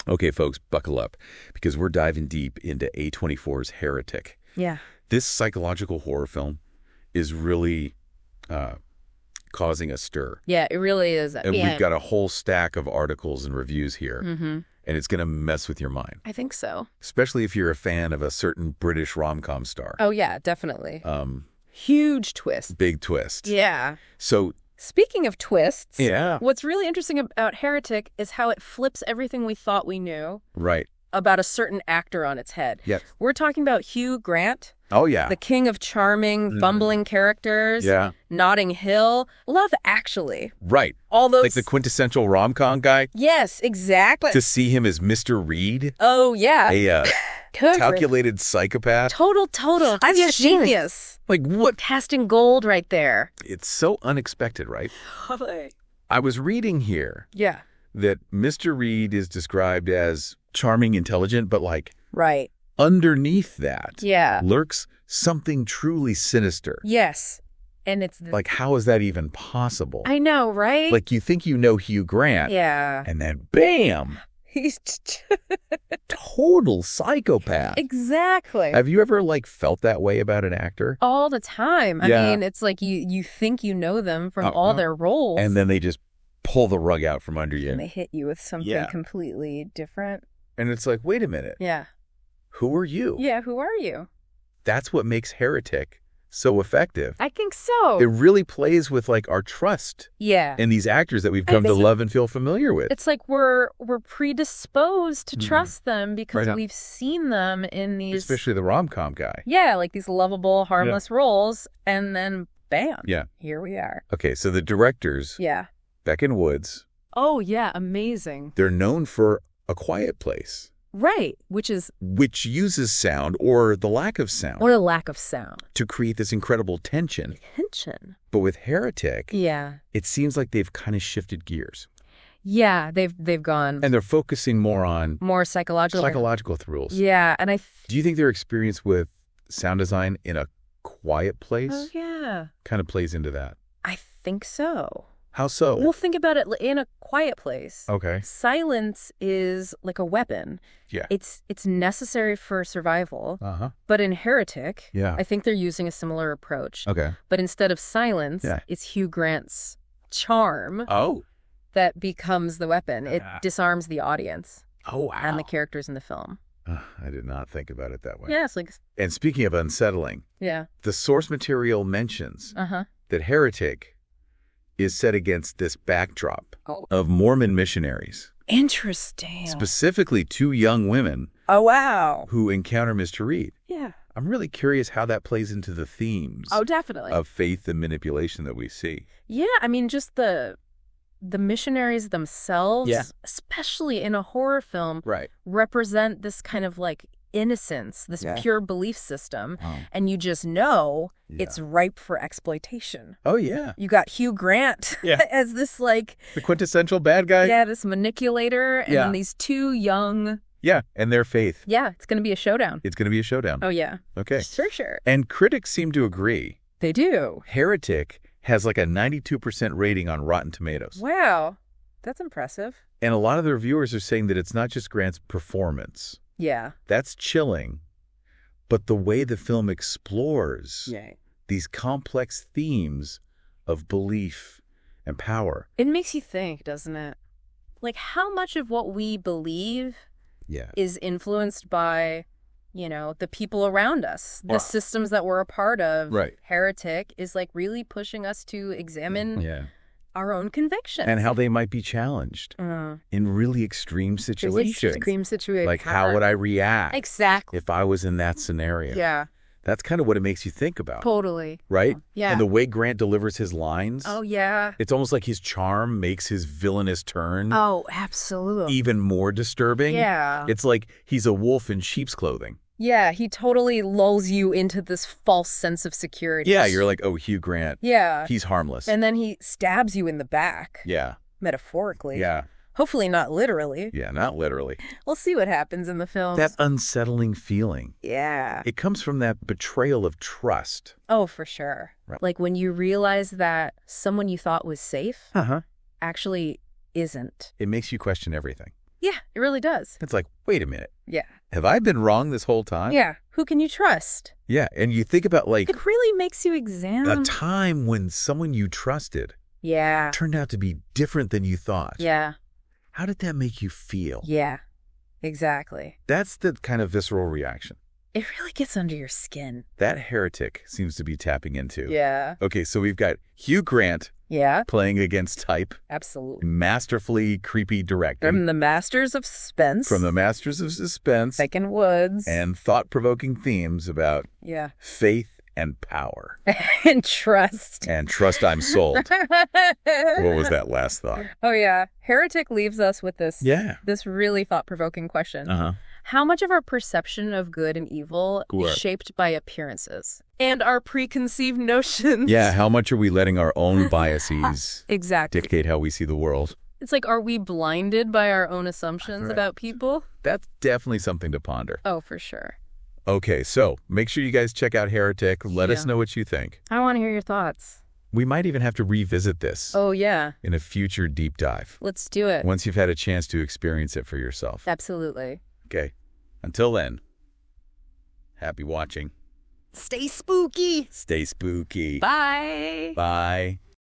Okay, folks, buckle up, because we're diving deep into A24's Heretic. Yeah. This psychological horror film is really causing a stir. Yeah, it really is. And we've got a whole stack of articles and reviews here, and it's going to mess with your mind. I think so. Especially if you're a fan of a certain British rom-com star. Oh, yeah, definitely. Huge twist. Big twist. Yeah. So, speaking of twists, yeah, what's really interesting about Heretic is how it flips everything we thought we knew right, about a certain actor on its head. Yes. We're talking about Hugh Grant. Oh, yeah. The king of charming, bumbling characters. Yeah. Notting Hill. Love Actually. Right. All those... Like the quintessential rom-com guy. Yes, exactly. To see him as Mr. Reed. Oh, yeah. A calculated psychopath. Total. I've just seen it. Genius. Like what? Casting gold right there. It's so unexpected, right? I was reading here Yeah. that Mr. Reed is described as charming, intelligent, but like Right. underneath that Yeah. lurks something truly sinister. Yes. And it's... Like, how is that even possible? I know, right? Like, you think you know Hugh Grant, Yeah. and then bam, He's... total psychopath. Exactly. Have you ever, like, felt that way about an actor? All the time. I Yeah. mean, it's like you think you know them from all their roles. And then they just pull the rug out from under you. And they hit you with something Yeah. completely different. And it's like, wait a minute. Yeah. Who are you? Yeah, who are you? That's what makes Heretic so effective. I think so. It really plays with, like, our trust Yeah. in these actors that we've come to love and feel familiar with. It's like we're predisposed to trust them because Right on. we've seen them in these... Especially the rom-com guy. Yeah, like these lovable, harmless roles. And then, bam. Yeah. Here we are. Okay, so the directors, Yeah. Beck and Woods, Oh, yeah. Amazing. they're known for A Quiet Place, Right. Which uses sound or the lack of sound what a lack of sound. to create this incredible tension. Tension. But with Heretic, Yeah. it seems like they've kind of shifted gears. Yeah. They've gone And they're focusing more on more psychological. thrills. Yeah. And Do you think their experience with sound design in A Quiet Place Oh, yeah. kind of plays into that? I think so. How so? Well, think about it in A Quiet Place. Okay. Silence is like a weapon. Yeah. It's necessary for survival. Uh-huh. But in Heretic, Yeah. I think they're using a similar approach. Okay. But instead of silence, Yeah. it's Hugh Grant's charm Oh. that becomes the weapon. It Ah. disarms the audience Oh, wow. and the characters in the film. I did not think about it that way. Yeah, it's like, And speaking of unsettling, yeah. the source material mentions Uh-huh. that Heretic is set against this backdrop Oh. of Mormon missionaries, Interesting. specifically two young women Oh, wow. who encounter Mr. Reed. Yeah. I'm really curious how that plays into the themes Oh, definitely. of faith and manipulation that we see. Yeah, I mean, just the missionaries themselves, Yeah. especially in a horror film, Right. represent this kind of like innocence, this Yeah. pure belief system, Oh. and you just know Yeah. it's ripe for exploitation. Oh, yeah. You got Hugh Grant Yeah. as this like, The quintessential bad guy. yeah, this manipulator, and Yeah. then these two young, Yeah. And their faith. yeah, it's going to be a showdown. It's going to be a showdown. Oh, yeah. Okay. Sure. And critics seem to agree. They do. Heretic has like a 92% rating on Rotten Tomatoes. Wow. That's impressive. And a lot of the reviewers are saying that it's not just Grant's performance. Yeah. That's chilling. But the way the film explores Yeah. these complex themes of belief and power. It makes you think, doesn't it? Like, how much of what we believe Yeah. is influenced by, you know, the people around us, the Wow. systems that we're a part of. Right. Heretic is like really pushing us to examine Yeah. our own convictions. And how they might be challenged in really extreme situations. Extreme situation. Like, how would I react Exactly. if I was in that scenario? Yeah, That's kind of what it makes you think about, totally. right? Yeah. And the way Grant delivers his lines, Oh, yeah. it's almost like his charm makes his villainous turn Oh, absolutely. even more disturbing. Yeah. It's like he's a wolf in sheep's clothing. Yeah, he totally lulls you into this false sense of security. Yeah, you're like, oh, Hugh Grant. Yeah. He's harmless. And then he stabs you in the back. Yeah. Metaphorically. Yeah. Hopefully not literally. Yeah, not literally. We'll see what happens in the film. That unsettling feeling. Yeah. It comes from that betrayal of trust. Oh, for sure. Right. Like when you realize that someone you thought was safe Uh-huh. actually isn't. It makes you question everything. Yeah, it really does. It's like, wait a minute. Yeah. Have I been wrong this whole time? Yeah. Who can you trust? Yeah, and you think about, like, It really makes you a examine. time when someone you trusted Yeah. turned out to be different than you thought. Yeah. How did that make you feel? Yeah. Exactly. That's the kind of visceral reaction It really gets under your skin. that Heretic seems to be tapping into. Yeah. Okay, so we've got Hugh Grant Yeah. playing against type, Absolutely. masterfully creepy directing. From the masters of suspense. From the Masters of Suspense. Bryan Woods. And thought-provoking themes about Yeah. faith and power. And trust. And trust I'm sold. What was that last thought? Oh, yeah. Heretic leaves us with this really thought-provoking question. Uh-huh. How much of our perception of good and evil is shaped by appearances and our preconceived notions? Yeah, how much are we letting our own biases exactly dictate how we see the world? It's like, are we blinded by our own assumptions about people? That's definitely something to ponder. Oh, for sure. Okay, so make sure you guys check out Heretic. Let us know what you think. I want to hear your thoughts. We might even have to revisit this. Oh, yeah. In a future deep dive. Let's do it. Once you've had a chance to experience it for yourself. Absolutely. Okay. Until then, happy watching. Stay spooky. Stay spooky. Bye. Bye.